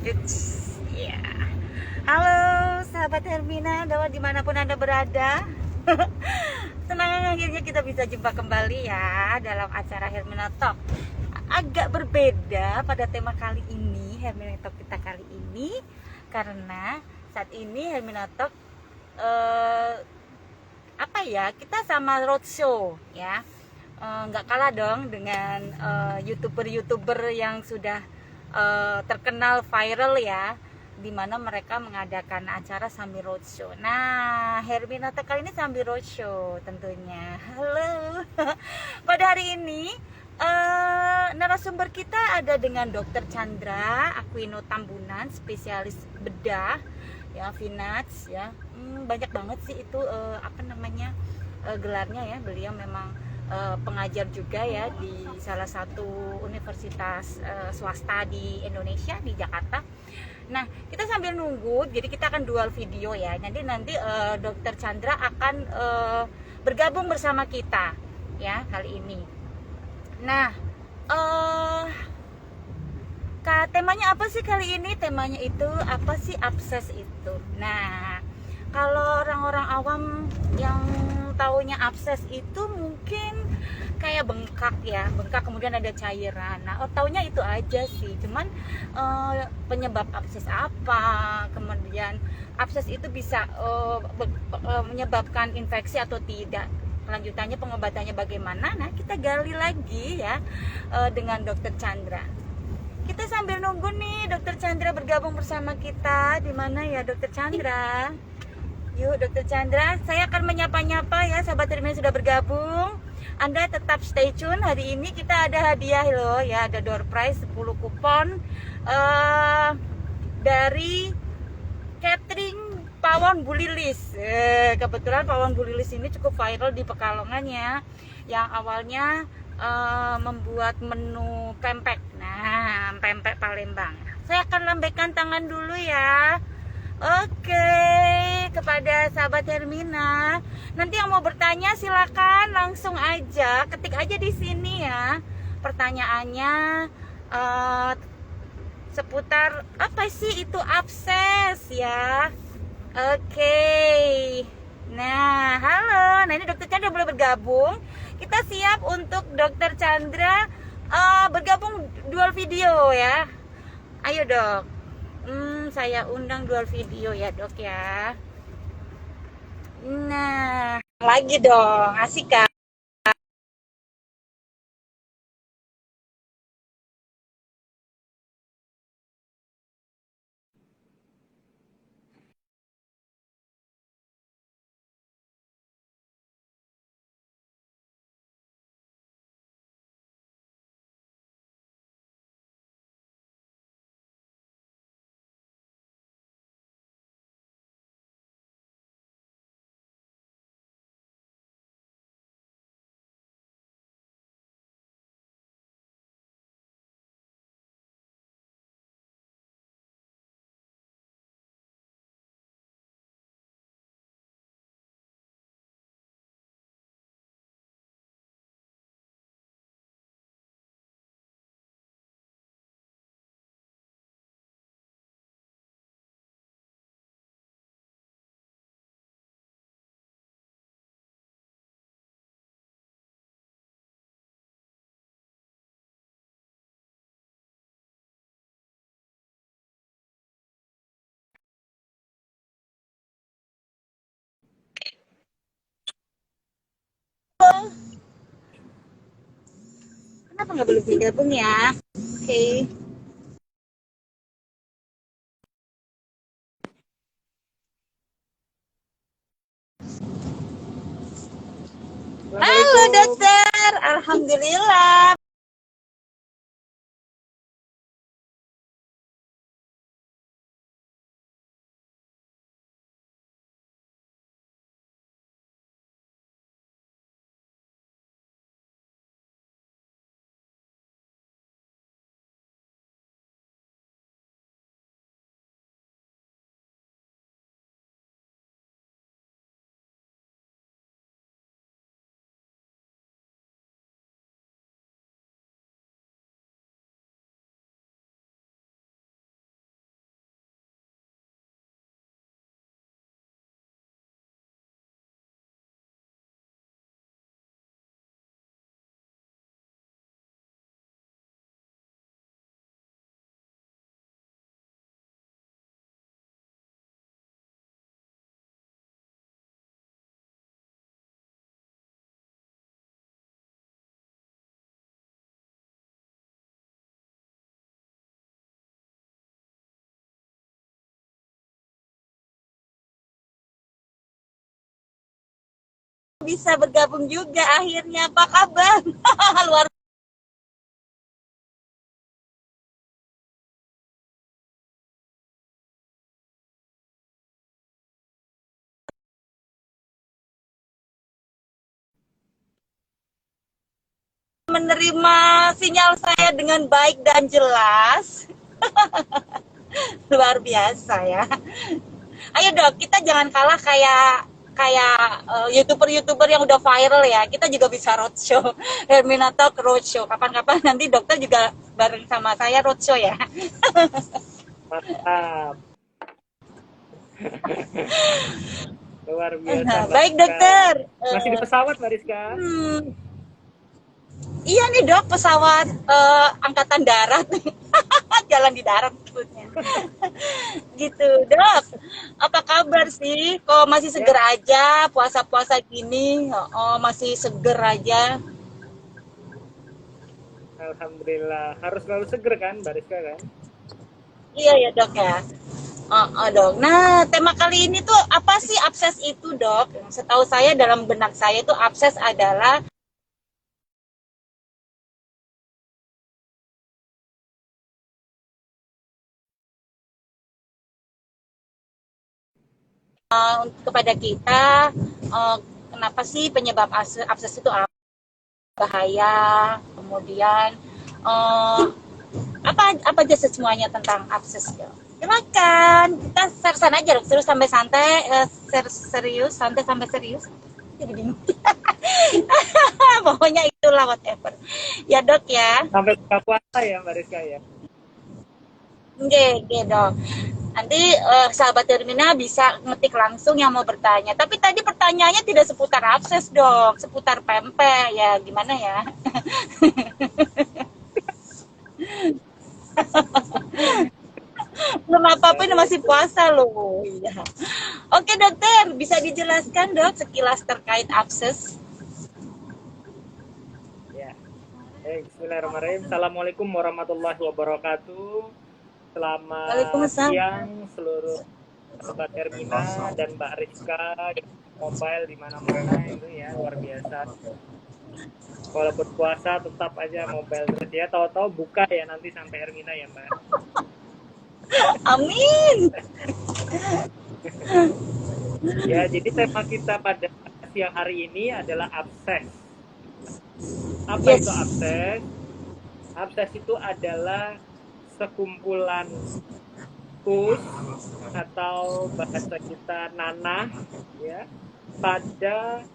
It's, ya. Halo sahabat Hermina, dimanapun Anda berada. Senang akhirnya kita bisa jumpa kembali ya dalam acara Hermina Talk. Agak berbeda pada tema kali ini, Hermina Talk kita kali ini, karena saat ini Hermina Talk kita sama roadshow ya. Nggak kalah dong dengan youtuber yang sudah terkenal viral ya, dimana mereka mengadakan acara sambil roadshow. Nah, Hermina kali ini sambil roadshow tentunya. Halo. Pada hari ini narasumber kita ada dengan Dr. Chandra Aquino Tambunan, spesialis bedah ya, Vinats ya. Banyak banget sih itu gelarnya ya. Beliau memang pengajar juga ya di salah satu universitas swasta di Indonesia, di Jakarta. Nah, kita sambil nunggu, jadi kita akan dual video ya. Nanti Dr. Chandra akan bergabung bersama kita ya kali ini. Nah, temanya apa sih kali ini? Temanya itu apa sih abses itu? Nah, kalau orang-orang awam yang taunya abses itu mungkin kayak bengkak ya, bengkak kemudian ada cairan. Nah, taunya itu aja sih. Cuman penyebab abses apa, kemudian abses itu bisa menyebabkan infeksi atau tidak, kelanjutannya pengobatannya bagaimana. Nah, kita gali lagi ya dengan Dr. Chandra. Kita sambil nunggu nih Dr. Chandra bergabung bersama kita. Di mana ya Dr. Chandra? Yuk Dr. Chandra, saya akan menyapa-nyapa ya sahabat Hermina sudah bergabung. Anda tetap stay tune. Hari ini kita ada hadiah loh ya, ada door prize 10 kupon dari catering Pawon Bu Lilis. Kebetulan Pawon Bu Lilis ini cukup viral di Pekalongan ya, yang awalnya membuat menu pempek. Nah, pempek Palembang. Saya akan lambaikan tangan dulu ya. Oke, kepada sahabat Hermina, nanti yang mau bertanya silakan langsung aja, ketik aja di sini ya. Pertanyaannya seputar apa sih itu abses ya. Oke. Nah, halo. Nah, ini Dokter Chandra boleh bergabung. Kita siap untuk Dokter Chandra bergabung dual video ya. Ayo dok. Saya undang dual video ya dok ya. Nah, lagi dong, asik kan? Kenapa nggak boleh bergabung ya? Oke. Halo dokter, alhamdulillah. bisa bergabung juga akhirnya. Apa kabar? Luar menerima sinyal saya dengan baik dan jelas. Luar biasa ya. Ayo dok, kita jangan kalah kayak kayak youtuber-youtuber yang udah viral ya. Kita juga bisa roadshow. Hermina Talk roadshow. Kapan-kapan nanti dokter juga bareng sama saya roadshow ya. Mantap. Luar biasa. Baik dokter. Masih di pesawat Mbak Rizka? Iya nih dok, pesawat angkatan darat. Jalan di darat maksudnya. Gitu dok. Apa kabar sih? Kok masih seger aja puasa-puasa gini? Oh, masih seger aja. Alhamdulillah. Harus selalu seger kan Mbak Rizka kan? Iya ya dok ya. Dok. Nah, tema kali ini tuh apa sih abses itu dok? Setahu saya dalam benak saya itu abses adalah kepada kita kenapa sih penyebab abses itu apa? Bahaya, kemudian apa aja semuanya tentang abses dok. Silakan kita share aja dok, terus sampai santai, serius, santai sampai serius. Jadi bingung. Pokoknya itulah whatever. Ya dok ya. Sampai buka puasa ya Mbak Rizka ya? Oke dok. Nanti sahabat Hermina bisa ngetik langsung yang mau bertanya. Tapi tadi pertanyaannya tidak seputar abses dok, seputar pempek ya gimana ya? Belum apa-apa ini masih puasa loh. Iya. Oke dokter, bisa dijelaskan dok sekilas terkait abses? Ya. Bismillahirrahmanirrahim. Assalamualaikum warahmatullahi wabarakatuh. Selamat siang seluruh sahabat Hermina dan Mbak Rizka mobile di mana-mana itu ya, luar biasa. Kalau berpuasa tetap aja mobile terus ya, tahu-tahu buka ya nanti sampai Hermina ya Mbak. Amin. Ya, jadi tema kita pada siang hari ini adalah abses. Apa itu abses? Abses itu adalah sekumpulan pus atau bahasa kita nanah ya pada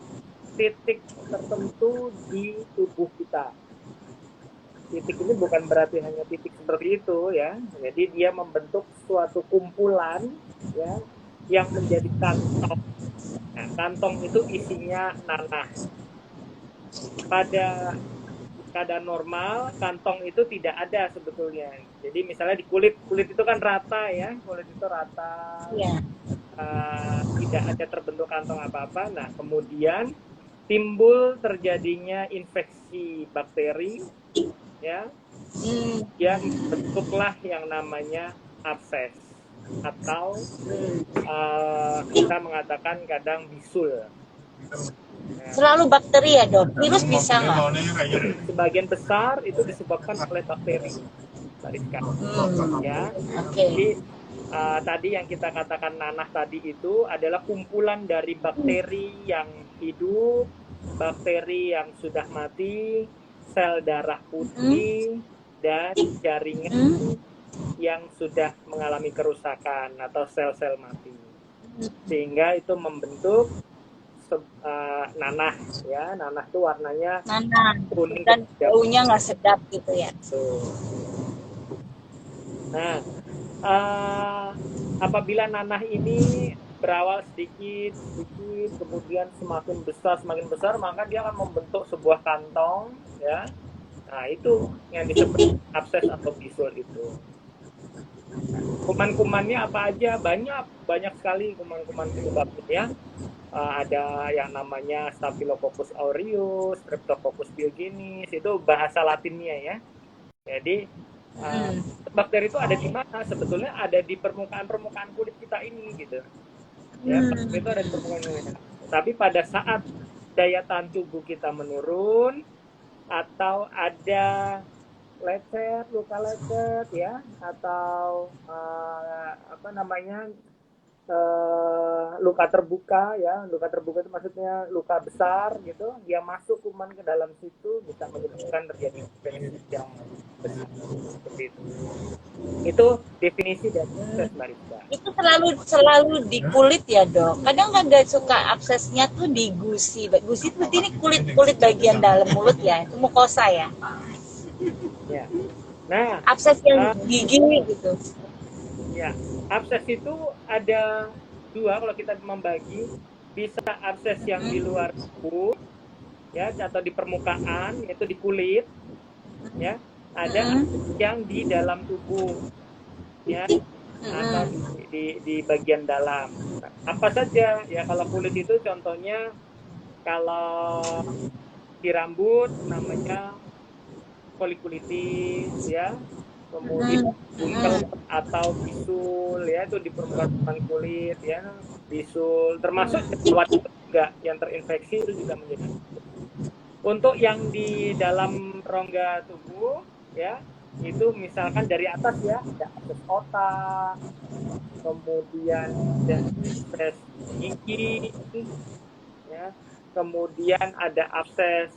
titik tertentu di tubuh kita. Titik ini bukan berarti hanya titik seperti itu ya. Jadi dia membentuk suatu kumpulan ya yang menjadi kantong. Nah, kantong itu isinya nanah. Pada keadaan normal, kantong itu tidak ada sebetulnya. Jadi misalnya di kulit itu kan rata ya, kulit itu rata, tidak ada terbentuk kantong apa-apa. Nah kemudian timbul terjadinya infeksi bakteri, ya, yang bentuklah yang namanya abses atau kita mengatakan kadang bisul. Selalu bakteri ya dok, virus bisa nggak? Sebagian besar itu disebabkan oleh bakteri, Mbak Rizka. Ya, jadi tadi yang kita katakan nanah tadi itu adalah kumpulan dari bakteri yang hidup, bakteri yang sudah mati, sel darah putih, dan jaringan yang sudah mengalami kerusakan atau sel-sel mati. Sehingga itu membentuk nanah ya, nanah itu warnanya kuning dan baunya nggak sedap gitu ya. Nah, apabila nanah ini berawal sedikit, kemudian semakin besar, maka dia akan membentuk sebuah kantong ya. Nah, itu yang disebut abses atau bisul itu. Kuman-kumannya apa aja? Banyak sekali kuman-kuman penyebabnya ya. Ada yang namanya Staphylococcus aureus, Streptococcus pyogenes, itu bahasa latinnya ya. Jadi bakteri itu ada di mana? Sebetulnya ada di permukaan kulit kita ini gitu. Ya, bakteri itu ada di permukaan kulit. Tapi pada saat daya tahan tubuh kita menurun, atau ada lecet, luka lecet ya, atau apa namanya, luka terbuka ya. Luka terbuka itu maksudnya luka besar gitu, dia masuk kuman ke dalam situ bisa menyebabkan terjadi infeksi yang besar seperti itu definisi dari abses, Mbak Rizka. Itu selalu di kulit ya dok. Kadang ada suka absesnya tuh di gusi. Gusi itu berarti ini kulit bagian dalam mulut ya, itu mukosa ya. Ya, nah Abses yang gigi gitu. ya, abses itu ada dua kalau kita membagi, bisa abses yang di luar tubuh ya, atau di permukaan, yaitu di kulit ya. Ada abses yang di dalam tubuh ya, atau di bagian dalam. Nah, apa saja ya, kalau kulit itu contohnya, kalau di rambut namanya folikulitis ya, kemudian buntel atau bisul ya, itu di permukaan kulit ya, bisul, termasuk jerawat juga yang terinfeksi itu juga menjadi. Untuk yang di dalam rongga tubuh ya, itu misalkan dari atas ya, ada abses otak, kemudian ada abses gigi ya, kemudian ada abses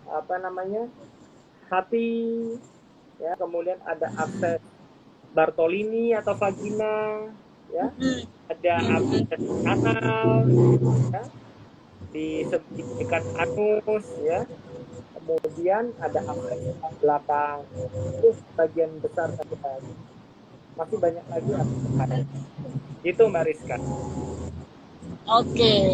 apa namanya, hati ya, kemudian ada abses Bartolini atau vagina ya, ada abses anal ya, di dekat anus ya, kemudian ada abses belakang, itu bagian besar saja, masih banyak lagi abses. Itu Mbak Rizka. Oke,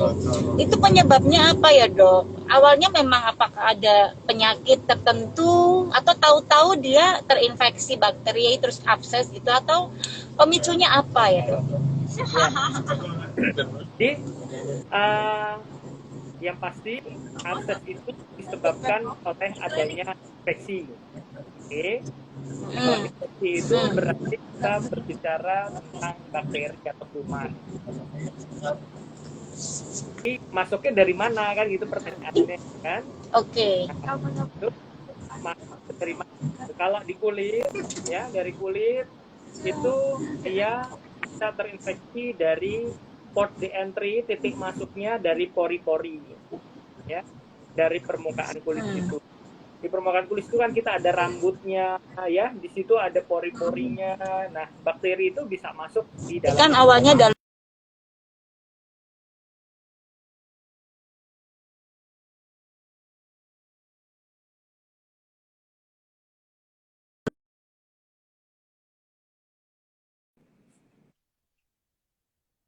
itu penyebabnya apa ya dok? Awalnya memang apakah ada penyakit tertentu atau tahu-tahu dia terinfeksi bakteri terus abses gitu, atau pemicunya apa ya dok? Ya. Jadi yang pasti abses itu disebabkan oleh adanya infeksi. Oke. Kalau infeksi itu berarti kita berbicara tentang bakteri atau kuman. Jadi masuknya dari mana kan, gitu pertanyaannya kan? Oke. Nah, itu masuk dari mana? Kalau di kulit ya, dari kulit itu dia bisa terinfeksi dari port de entry, titik masuknya dari pori-pori ya, dari permukaan kulit itu. Di permukaan kulit itu kan kita ada rambutnya ya, di situ ada pori-porinya. Nah, bakteri itu bisa masuk di dalam. Kan awalnya dalam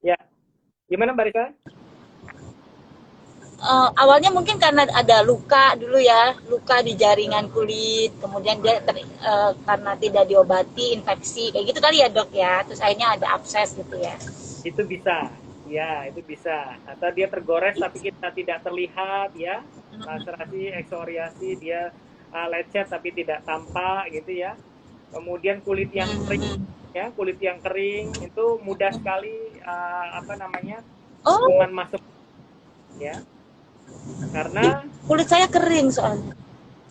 Ya, gimana Mbak Rika? awalnya mungkin karena ada luka dulu ya, luka di jaringan kulit, kemudian dia karena tidak diobati infeksi kayak gitu kali ya dok ya, terus akhirnya ada abses gitu ya. Itu bisa, ya itu bisa. Atau dia tergores tapi kita tidak terlihat ya, laserasi, eksoriasi, dia lecet tapi tidak tampak gitu ya. Kemudian kulit yang kering ya, kulit yang kering itu mudah sekali apa namanya, kuman masuk ya, karena kulit saya kering soalnya.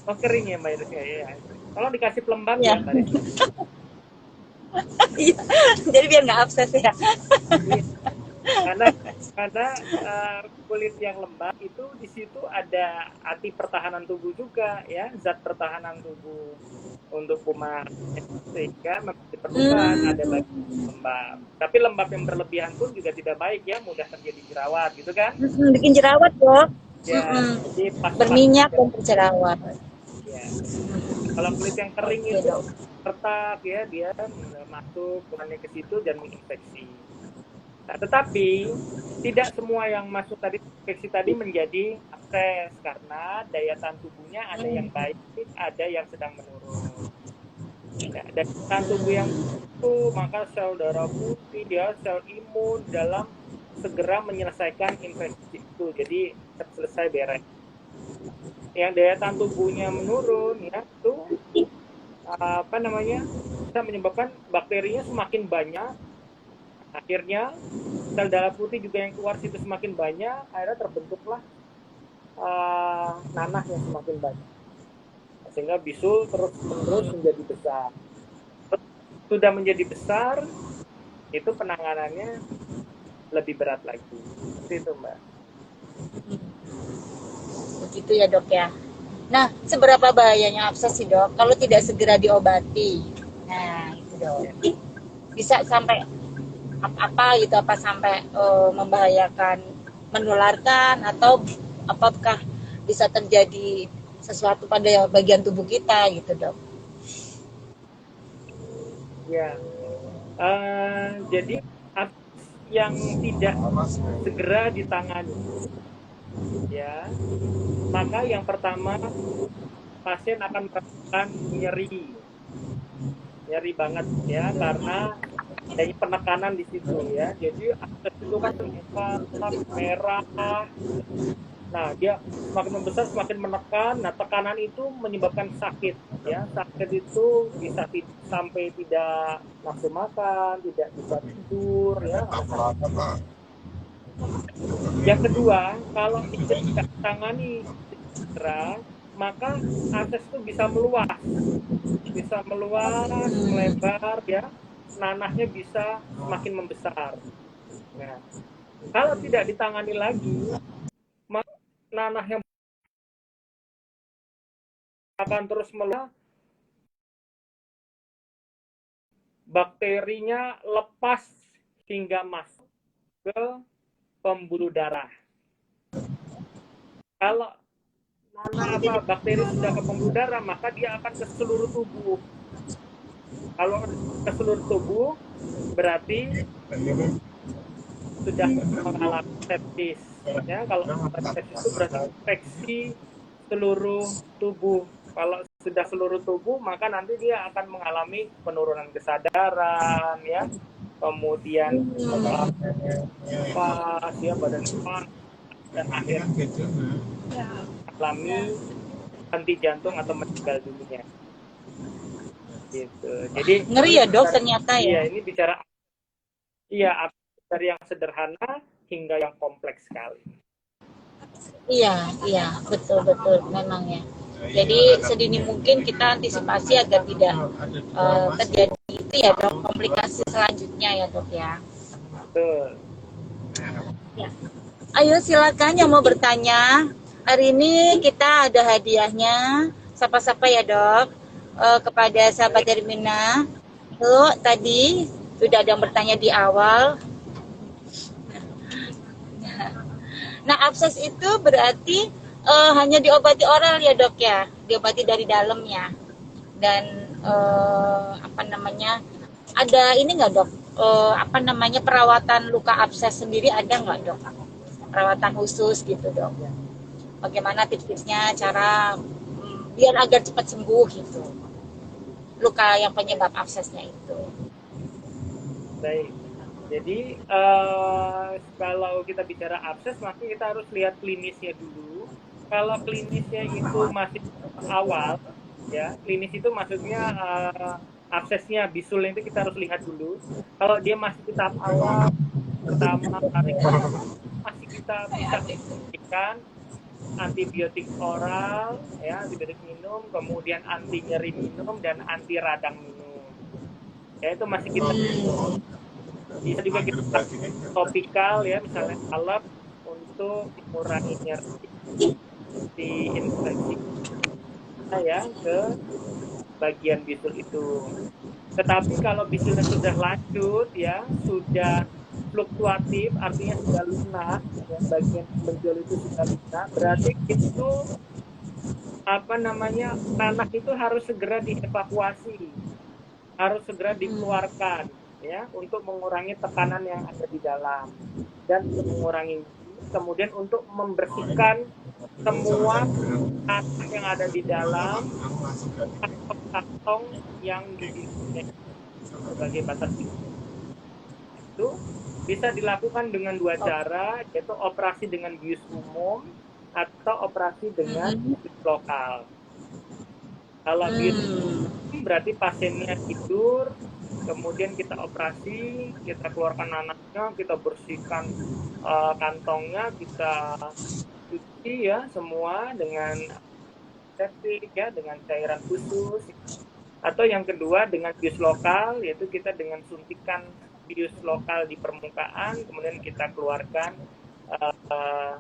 oh kering ya Mbak Rizka ya. Tolong dikasih pelembab ya Mbak Rizka. Iya, jadi biar nggak abses ya. karena kulit yang lembab itu di situ ada anti pertahanan tubuh juga ya, zat pertahanan tubuh untuk kuman, sehingga diperlukan ada bagian lembab. Tapi lembab yang berlebihan pun juga tidak baik ya, mudah terjadi jerawat gitu kan. Bikin jerawat dok ya, jadi berminyak dan berjerawat ya. Kalau kulit yang kering Oke, itu dok. retak ya, dia masuk kumannya ke situ dan menginfeksi. Nah, tetapi tidak semua yang masuk tadi infeksi tadi menjadi abses, karena daya tahan tubuhnya ada yang baik, ada yang sedang menurun. Ya, daya tahan tubuh yang itu maka sel darah putih ya, sel imun dalam segera menyelesaikan infeksi itu, jadi selesai beres. Yang daya tahan tubuhnya menurun ya, itu apa namanya, bisa menyebabkan bakterinya semakin banyak. Akhirnya sel darah putih juga yang keluar situ semakin banyak, akhirnya terbentuklah nanahnya semakin banyak, sehingga bisul terus menerus menjadi besar. Sudah menjadi besar, itu penanganannya lebih berat lagi. Seperti itu, Mbak. Begitu ya dok ya. Nah, seberapa bahayanya abses sih dok kalau tidak segera diobati? Nah, itu dok. Ya. Bisa sampai apa gitu, apa sampai membahayakan, menularkan, atau apakah bisa terjadi sesuatu pada bagian tubuh kita gitu dok? Ya. Jadi yang tidak segera ditangani, ya, maka yang pertama pasien akan merasakan nyeri, nyeri banget ya, karena adanya penekanan di situ ya. Jadi akses itu kan merah. Nah, dia semakin membesar, semakin menekan. Nah, tekanan itu menyebabkan sakit ya. Sakit itu bisa sampai tidak nafsu makan, tidak bisa tidur ya. Yang kedua, kalau tidak ditangani segera, maka akses itu bisa meluas, melebar ya, nanahnya bisa semakin membesar. Nah, kalau tidak ditangani lagi, maka nanahnya akan terus meluas, bakterinya lepas hingga masuk ke pembuluh darah. Kalau bakteri sudah ke pembuluh darah, maka dia akan ke seluruh tubuh. Kalau ke seluruh tubuh, berarti sudah mengalami sepsis. Ya, kalau sepsis itu berarti infeksi seluruh tubuh. Kalau sudah seluruh tubuh, maka nanti dia akan mengalami penurunan kesadaran, ya, kemudian pas, ya, badan panas, dan akhirnya alami henti jantung atau meninggal dunia. Gitu. Jadi Ngeri ya dok ternyata ya. Iya, ini bicara dari yang sederhana hingga yang kompleks sekali. Iya, betul memang ya. Jadi sedini mungkin kita antisipasi agar tidak terjadi itu ya dok, komplikasi selanjutnya ya dok ya. Betul. Ya. Ayo silakan yang mau bertanya. Hari ini kita ada hadiahnya. Sapa-sapa ya dok, kepada sahabat Hermina. Tuh tadi sudah ada yang bertanya di awal. Nah, abses itu berarti hanya diobati oral ya dok ya, diobati dari dalam ya. Dan apa namanya, ada ini nggak dok, apa namanya, perawatan luka abses sendiri ada nggak dok? Perawatan khusus gitu dok. Bagaimana tips-tipsnya cara biar agar cepat sembuh gitu, luka yang penyebab absesnya itu? Baik. Jadi kalau kita bicara abses, maka kita harus lihat klinisnya dulu. Kalau klinisnya itu masih awal, ya, klinis itu maksudnya absesnya, bisulnya itu kita harus lihat dulu. Kalau dia masih di tahap awal, pertama kali masih kita bisa berikan antibiotik oral, ya, antibiotik minum, kemudian anti nyeri minum dan anti radang minum. Ya, itu masih kita bisa juga kita topikal ya, misalnya alap untuk mengurangi nyeri di infeksi ya ke bagian bisul itu. Tetapi kalau bisulnya sudah lanjut ya, sudah fluktuatif, artinya sudah lunak, ya, bagian benjol itu sudah lunak, berarti itu apa namanya, nanah itu harus segera dievakuasi, harus segera dikeluarkan ya, untuk mengurangi tekanan yang ada di dalam dan untuk mengurangi, kemudian untuk membersihkan semua tanah yang ada di dalam kantong yang sebagai batas itu bisa dilakukan dengan dua cara, yaitu operasi dengan bius umum atau operasi dengan bius lokal. Kalau bius berarti pasiennya tidur, kemudian kita operasi, kita keluarkan nanahnya, kita bersihkan kantongnya, kita cuci ya semua dengan antiseptik ya, dengan cairan khusus. Atau yang kedua dengan bius lokal, yaitu kita dengan suntikan bius lokal di permukaan, kemudian kita keluarkan uh,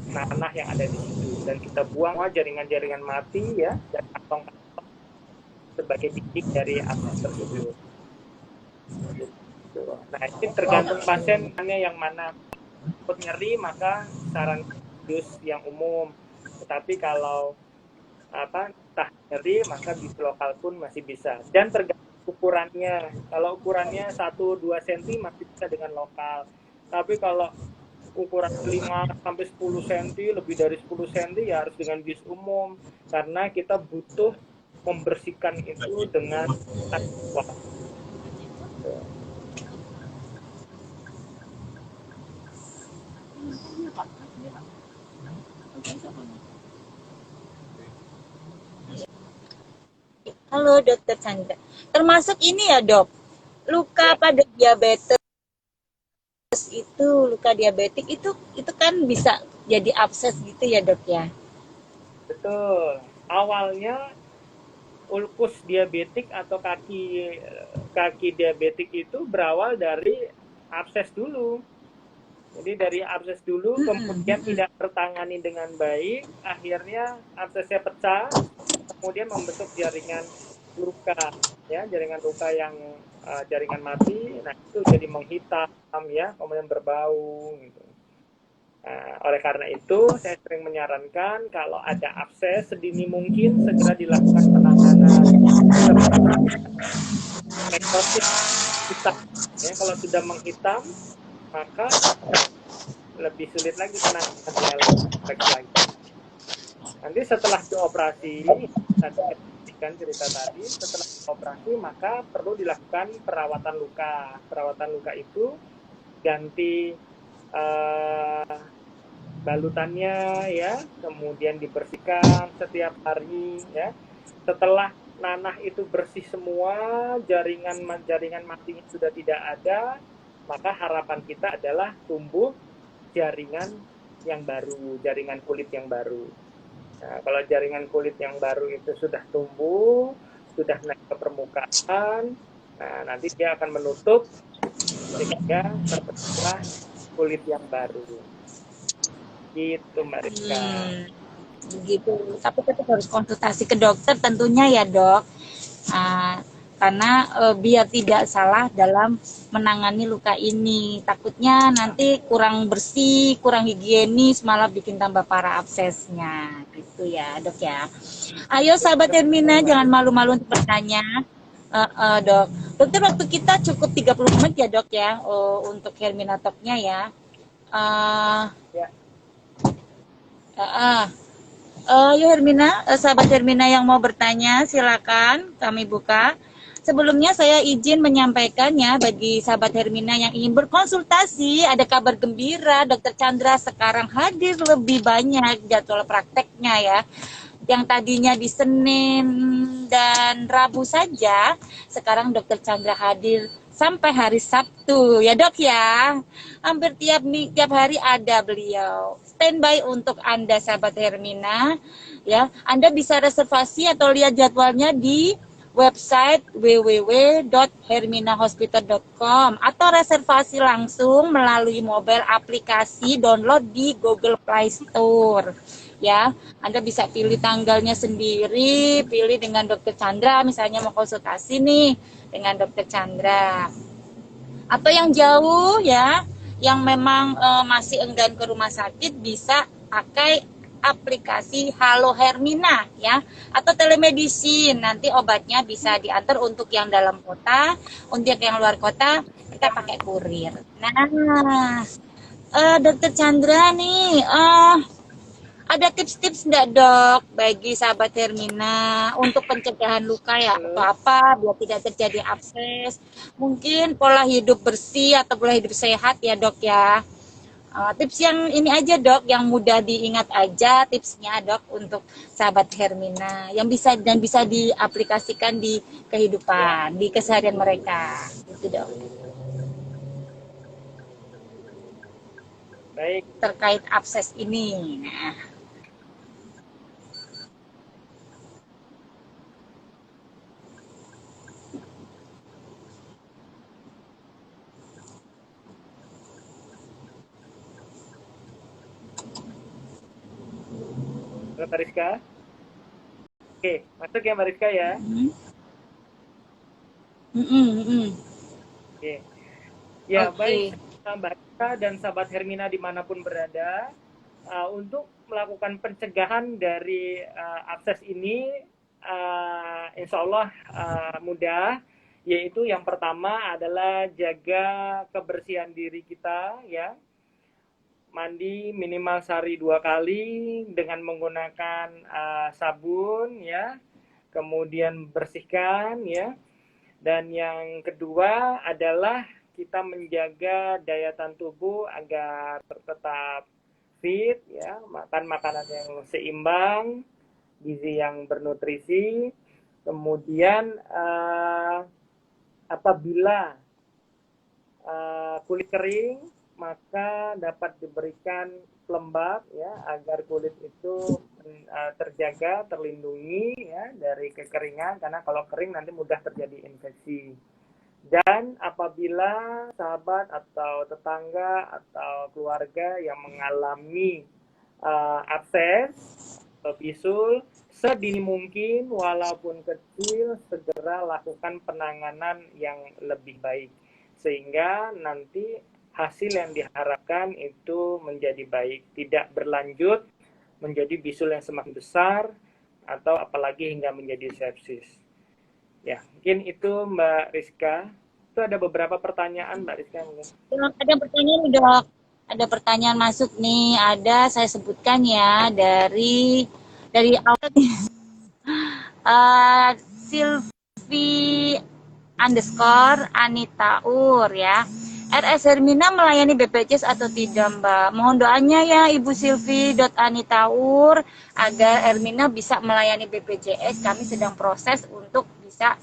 nanah yang ada di situ dan kita buang jaringan-jaringan mati ya dan kantong-kantong sebagai titik dari abses tersebut. Nah ini tergantung pasiennya yang mana nyeri maka saran bius yang umum. Tetapi kalau entah nyeri maka bis lokal pun masih bisa dan tergantung ukurannya. Kalau ukurannya 1-2 cm masih bisa dengan lokal, tapi kalau ukuran 5-10 cm lebih dari 10 cm ya harus dengan bis umum karena kita butuh membersihkan itu dengan wah. Halo Dokter Chandra. Termasuk ini ya dok, luka pada diabetes itu, luka diabetik itu kan bisa jadi abses gitu ya dok ya? Betul. Awalnya ulkus diabetik atau kaki diabetik itu berawal dari abses dulu. Jadi dari abses dulu, kemudian tidak tertangani dengan baik, akhirnya absesnya pecah, kemudian membentuk jaringan luka, ya jaringan luka yang jaringan mati. Nah itu jadi menghitam, ya, kemudian berbau. Gitu. Nah, oleh karena itu, saya sering menyarankan kalau ada abses sedini mungkin segera dilakukan penanganan. Nekrosis hitam, ya kalau sudah menghitam maka lebih sulit lagi penanganannya lagi. Nanti setelah dioperasi, tadi kan cerita tadi, setelah dioperasi maka perlu dilakukan perawatan luka. Perawatan luka itu ganti balutannya ya, kemudian dibersihkan setiap hari ya. Setelah nanah itu bersih semua, jaringan matinya sudah tidak ada, maka harapan kita adalah tumbuh jaringan yang baru, jaringan kulit yang baru. Nah, kalau jaringan kulit yang baru itu sudah tumbuh, sudah naik ke permukaan, nah nanti dia akan menutup sehingga terbentuklah kulit yang baru. Gitu Mbak Rizka. Begitu. Tapi tetap harus konsultasi ke dokter tentunya ya dok. Karena biar tidak salah dalam menangani luka ini. Takutnya nanti kurang bersih, kurang higienis, malah bikin tambah parah absesnya. Gitu ya dok ya. Ayo sahabat Hermina, jangan malu-malu untuk bertanya. Dok, dokter waktu kita cukup 30 menit ya dok ya, untuk Hermina Talk-nya ya. Yuk Hermina, sahabat Hermina yang mau bertanya silakan kami buka. Sebelumnya saya izin menyampaikannya bagi sahabat Hermina yang ingin berkonsultasi, ada kabar gembira, Dokter Chandra sekarang hadir lebih banyak jadwal prakteknya ya. Yang tadinya di Senin dan Rabu saja, sekarang Dokter Chandra hadir sampai hari Sabtu ya dok ya. Hampir tiap hari ada beliau. Standby untuk Anda sahabat Hermina ya. Anda bisa reservasi atau lihat jadwalnya di website www.herminahospital.com atau reservasi langsung melalui mobile aplikasi download di Google Play Store. Ya, Anda bisa pilih tanggalnya sendiri, pilih dengan Dokter Chandra, misalnya mau konsultasi nih dengan Dokter Chandra. Atau yang jauh ya, yang memang masih enggan ke rumah sakit bisa pakai aplikasi Halo Hermina ya, atau telemedicine. Nanti obatnya bisa diantar untuk yang dalam kota, untuk yang luar kota kita pakai kurir. Nah, Dokter Chandra nih, ada tips-tips enggak dok bagi sahabat Hermina untuk pencegahan luka ya atau apa biar tidak terjadi abses? Mungkin pola hidup bersih atau pola hidup sehat ya dok ya. Tips yang ini aja dok, yang mudah diingat aja tipsnya dok untuk sahabat Hermina yang bisa diaplikasikan di kehidupan, di keseharian mereka. Gitu dok. Baik. terkait abses ini. Nah, Halo Mbak Rizka. Oke, masuk ya Mbak Rizka ya. mm, mm, mm, mm. Oke. Ya, baik Oke. Mbak Rizka dan sahabat Hermina dimanapun berada, untuk melakukan pencegahan dari abses ini, insya Allah mudah, yaitu yang pertama adalah jaga kebersihan diri kita, ya, mandi minimal sehari 2 kali dengan menggunakan sabun, ya, kemudian bersihkan, ya, dan yang kedua adalah kita menjaga daya tahan tubuh agar tetap fit, ya, makan makanan yang seimbang, gizi yang bernutrisi. Kemudian apabila kulit kering, maka dapat diberikan pelembab, ya, agar kulit itu terjaga, terlindungi, ya, dari kekeringan, karena kalau kering nanti mudah terjadi infeksi. Dan apabila sahabat atau tetangga atau keluarga yang mengalami abses atau bisul, sedini mungkin walaupun kecil segera lakukan penanganan yang lebih baik sehingga nanti hasil yang diharapkan itu menjadi baik, tidak berlanjut menjadi bisul yang semakin besar atau apalagi hingga menjadi sepsis. Ya, mungkin itu Mbak Rizka. Itu ada beberapa pertanyaan Mbak Rizka. Ada pertanyaan dok. Ada pertanyaan masuk nih. Ada saya sebutkan ya dari awal. Silvi underscore Anitaur ya. RS Hermina melayani BPJS atau tidak Mbak? Mohon doanya ya Ibu Silvi Anitaur agar Hermina bisa melayani BPJS. Kami sedang proses untuk bisa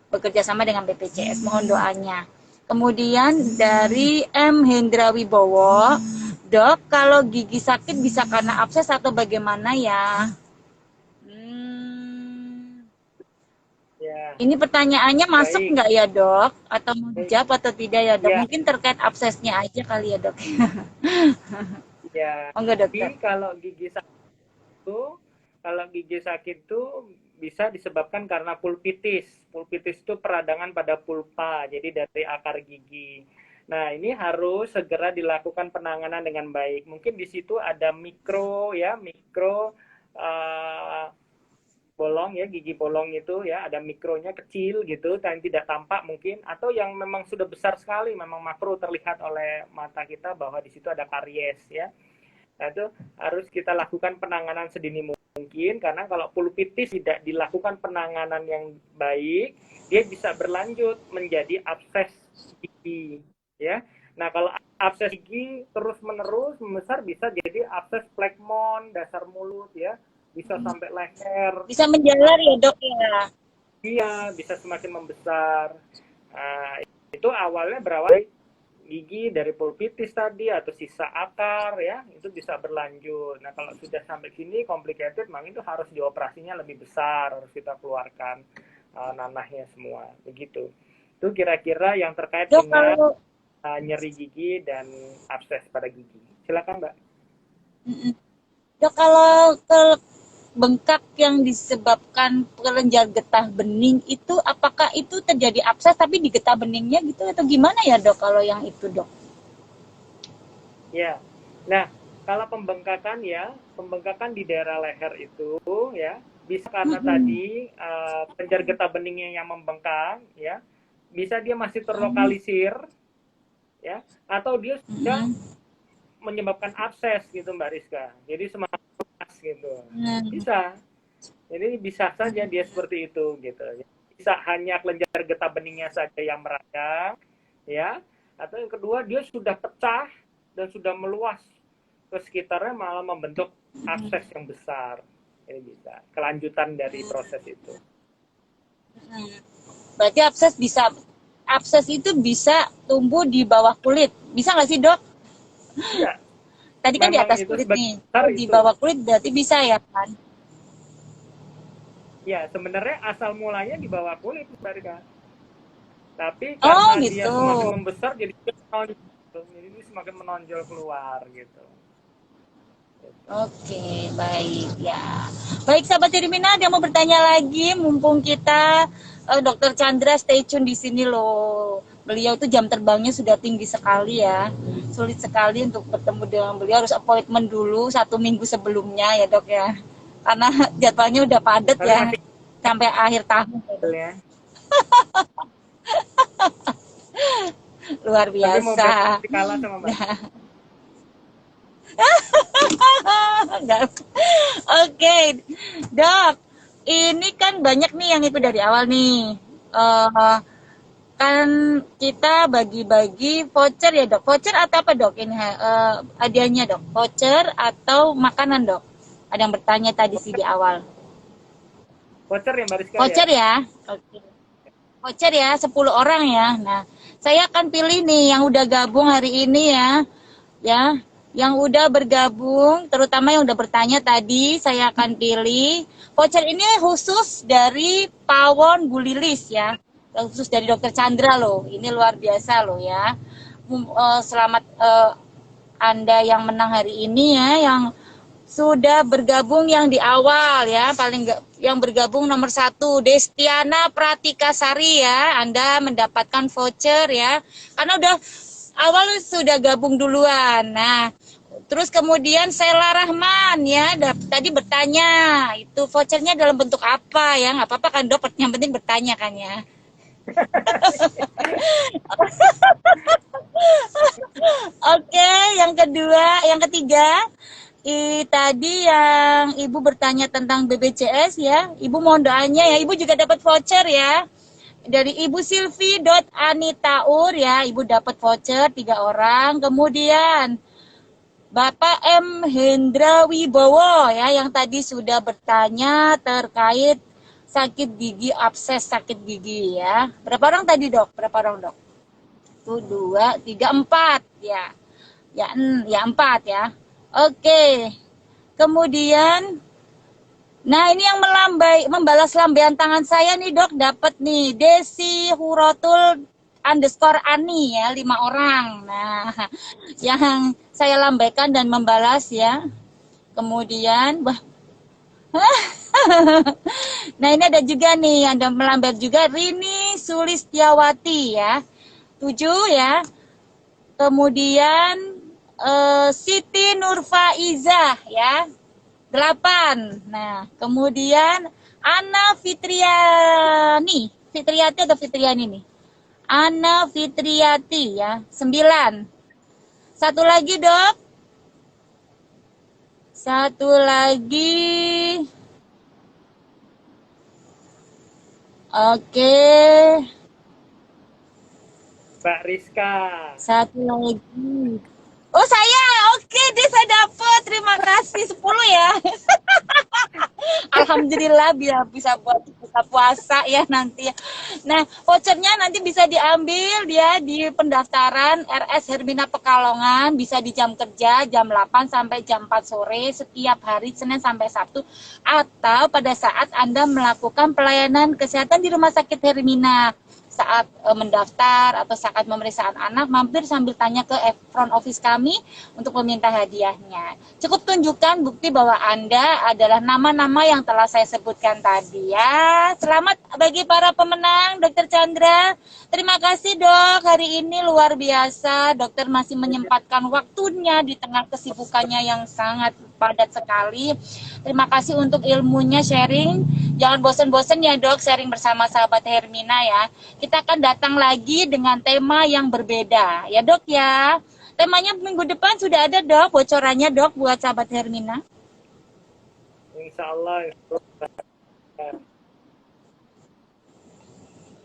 bekerja sama dengan BPJS. Mohon doanya. Kemudian dari M. Hendra Wibowo, Dok, kalau gigi sakit bisa karena abses atau bagaimana ya? Ya, Ini pertanyaannya masuk baik. nggak ya dok? Atau mau Baik. dijawab atau tidak ya dok? Ya, Mungkin terkait absesnya aja kali ya dok. ya. Oh enggak dokter? Jadi itu, kalau gigi sakit itu bisa disebabkan karena pulpitis. Pulpitis itu peradangan pada pulpa, jadi dari akar gigi. Nah, ini harus segera dilakukan penanganan dengan baik. Mungkin di situ ada mikro, ya, mikro bolong, ya, gigi bolong itu, ya, ada mikronya kecil gitu dan tidak tampak mungkin, atau yang memang sudah besar sekali, memang makro terlihat oleh mata kita bahwa di situ ada karies, ya. Nah, itu harus kita lakukan penanganan sedini mungkin, karena kalau pulpitis tidak dilakukan penanganan yang baik, dia bisa berlanjut menjadi abses gigi, ya. Nah, kalau abses gigi terus-menerus membesar bisa jadi abses plekmon dasar mulut, ya. Bisa sampai leher. Bisa menjalar ya dok ya? Iya, bisa semakin membesar. Nah, itu awalnya berawal gigi dari pulpitis tadi atau sisa akar, ya, itu bisa berlanjut. Nah, kalau sudah sampai sini complicated, memang itu harus dioperasinya lebih besar, harus kita keluarkan nanahnya semua, begitu. Itu kira-kira yang terkait Dok dengan kalau nyeri gigi dan abses pada gigi. Silakan Mbak. dok kalau ke bengkak yang disebabkan kelenjar getah bening itu apakah itu terjadi abses tapi di getah beningnya gitu atau gimana ya dok kalau yang itu dok? Ya, nah kalau pembengkakan, ya, pembengkakan di daerah leher itu, ya, bisa karena tadi kelenjar getah beningnya yang membengkak, ya, bisa dia masih terlokalisir, ya, atau dia sudah menyebabkan abses gitu Mbak Rizka, jadi semakin luas gitu, bisa, jadi bisa saja dia seperti itu gitu, bisa hanya kelenjar getah beningnya saja yang meradang, ya, atau yang kedua dia sudah pecah dan sudah meluas ke sekitarnya, malah membentuk abses yang besar. Ini bisa kelanjutan dari proses itu. Berarti abses itu bisa tumbuh di bawah kulit, bisa nggak sih dok? Iya, Tadi kan di memang atas itu kulit sebagian nih, besar kalau di itu. bawah kulit berarti bisa ya kan? Ya, sebenarnya asal mulanya di bawah kulit, Mbak Rika. Tapi Oh karena dia gitu. semakin membesar, jadi dia menonjol. Jadi dia semakin menonjol keluar gitu. Gitu. Oke, baik ya. Baik sahabat Irmina, ada yang mau bertanya lagi? Mumpung kita Dokter Chandra stay tune di sini loh. Beliau tuh jam terbangnya sudah tinggi sekali ya. Sulit sekali untuk bertemu dengan beliau, harus appointment dulu 1 minggu sebelumnya ya dok ya. Karena jadwalnya udah padat Tapi ya masih sampai akhir tahun ya, Dok. ya. Luar Tapi mau berani biasa. kalah sama Mbak. Enggak. Oke, dok. Ini kan banyak nih yang itu dari awal nih. Eh kan kita bagi-bagi voucher ya dok. Voucher atau apa dok? Ini hadiahnya dok. Voucher atau makanan dok? Ada yang bertanya tadi sih di awal. Voucher ya Mbak Rizka ya? Voucher ya. Oke. Voucher ya, 10 orang ya. Nah, saya akan pilih nih yang udah gabung hari ini ya. Ya, yang udah bergabung, terutama yang udah bertanya tadi, saya akan pilih. Voucher ini khusus dari Pawon Bulilis ya. Khusus dari Dokter Chandra loh. Ini luar biasa loh ya. Selamat Anda yang menang hari ini ya, yang sudah bergabung yang di awal ya, paling yang bergabung nomor 1 Destiana Pratikasari ya, Anda mendapatkan voucher ya, karena udah awal sudah gabung duluan. Nah, terus kemudian Sela Rahman ya, tadi bertanya itu vouchernya dalam bentuk apa ya, nggak apa-apa kan dok, yang penting bertanya kan ya. Oke, yang kedua, yang ketiga, tadi yang Ibu bertanya tentang BPJS ya. Ibu mohon doanya ya. Ibu juga dapat voucher ya. Dari Ibu Silvi.anitaur ya. Ibu dapat voucher 3 orang. Kemudian Bapak M. Hendra Wibowo ya, yang tadi sudah bertanya terkait sakit gigi, abses sakit gigi ya. Berapa orang tadi dok? Berapa orang dok? 1, 2, 3, 4 ya. Ya 4 ya. Oke. Kemudian, nah ini yang membalas lambaian tangan saya nih dok, dapat nih Desi Hurotul underscore Ani ya, 5 orang. Nah, yang saya lambaikan dan membalas ya. Kemudian, nah ini ada juga nih, ada melambai juga Rini Sulistiawati ya, 7 ya. Kemudian Siti Nurfaizah ya, 8. Nah, kemudian Ana Fitriani. Fitriati atau Fitriani nih? Ana Fitriati ya, 9. Satu lagi, Dok. Satu lagi. Oke. Mbak Rizka. Satu lagi. Oh, saya. Oke, deh saya dapat. Terima kasih 10 ya. Alhamdulillah biar bisa buat buka puasa ya nanti. Nah, vouchernya nanti bisa diambil dia di pendaftaran RS Hermina Pekalongan, bisa di jam kerja jam 8 sampai jam 4 sore setiap hari Senin sampai Sabtu, atau pada saat Anda melakukan pelayanan kesehatan di Rumah Sakit Hermina saat mendaftar atau saat pemeriksaan anak, mampir sambil tanya ke front office kami untuk meminta hadiahnya. Cukup tunjukkan bukti bahwa Anda adalah nama-nama yang telah saya sebutkan tadi ya. Selamat bagi para pemenang, Dokter Chandra. Terima kasih dok, hari ini luar biasa. Dokter masih menyempatkan waktunya di tengah kesibukannya yang sangat padat sekali. Terima kasih untuk ilmunya sharing. Jangan bosan-bosan ya dok sharing bersama sahabat Hermina ya. Kita akan datang lagi dengan tema yang berbeda ya dok ya. Temanya minggu depan sudah ada dok bocorannya dok buat sahabat Hermina. Insya Allah.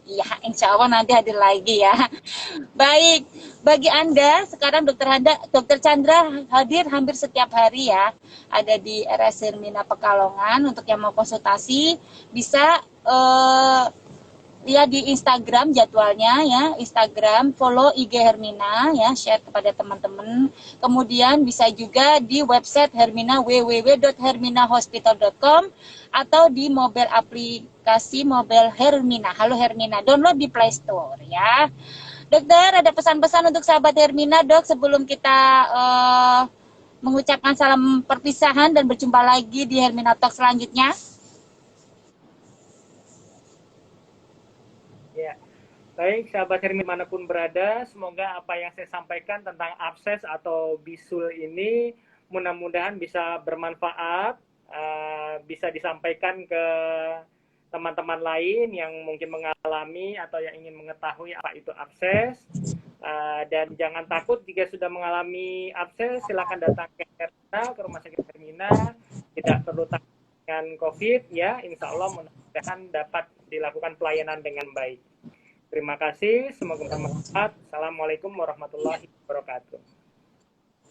Iya, insya Allah nanti hadir lagi ya. Baik, bagi Anda sekarang Dokter Chandra hadir hampir setiap hari ya. Ada di RS Hermina Pekalongan. Untuk yang mau konsultasi bisa ya di Instagram jadwalnya ya, Instagram, follow IG Hermina ya, share kepada teman-teman. Kemudian bisa juga di website Hermina www.herminahospital.com atau di mobile aplikasi mobile Hermina. Halo Hermina, download di Play Store ya. Dokter, ada pesan-pesan untuk sahabat Hermina, Dok, sebelum kita mengucapkan salam perpisahan dan berjumpa lagi di Hermina Talk selanjutnya. Ya, baik sahabat Hermina manapun berada, semoga apa yang saya sampaikan tentang abses atau bisul ini mudah-mudahan bisa bermanfaat, bisa disampaikan ke teman-teman lain yang mungkin mengalami atau yang ingin mengetahui apa itu abses. Dan jangan takut jika sudah mengalami abses, silakan datang ke Hermina, ke Rumah Sakit Hermina, tidak perlu takut dengan COVID ya, insya Allah mudah-mudahan dapat dilakukan pelayanan dengan baik. Terima kasih, semoga bermanfaat. Assalamualaikum warahmatullahi wabarakatuh.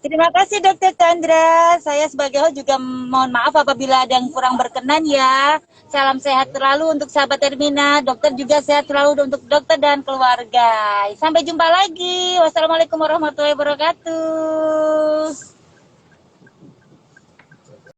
Terima kasih Dokter Chandra. Saya sebagai host juga mohon maaf apabila ada yang kurang berkenan ya. Salam sehat selalu untuk sahabat Hermina. Dokter juga sehat selalu untuk dokter dan keluarga. Sampai jumpa lagi. Wassalamualaikum warahmatullahi wabarakatuh.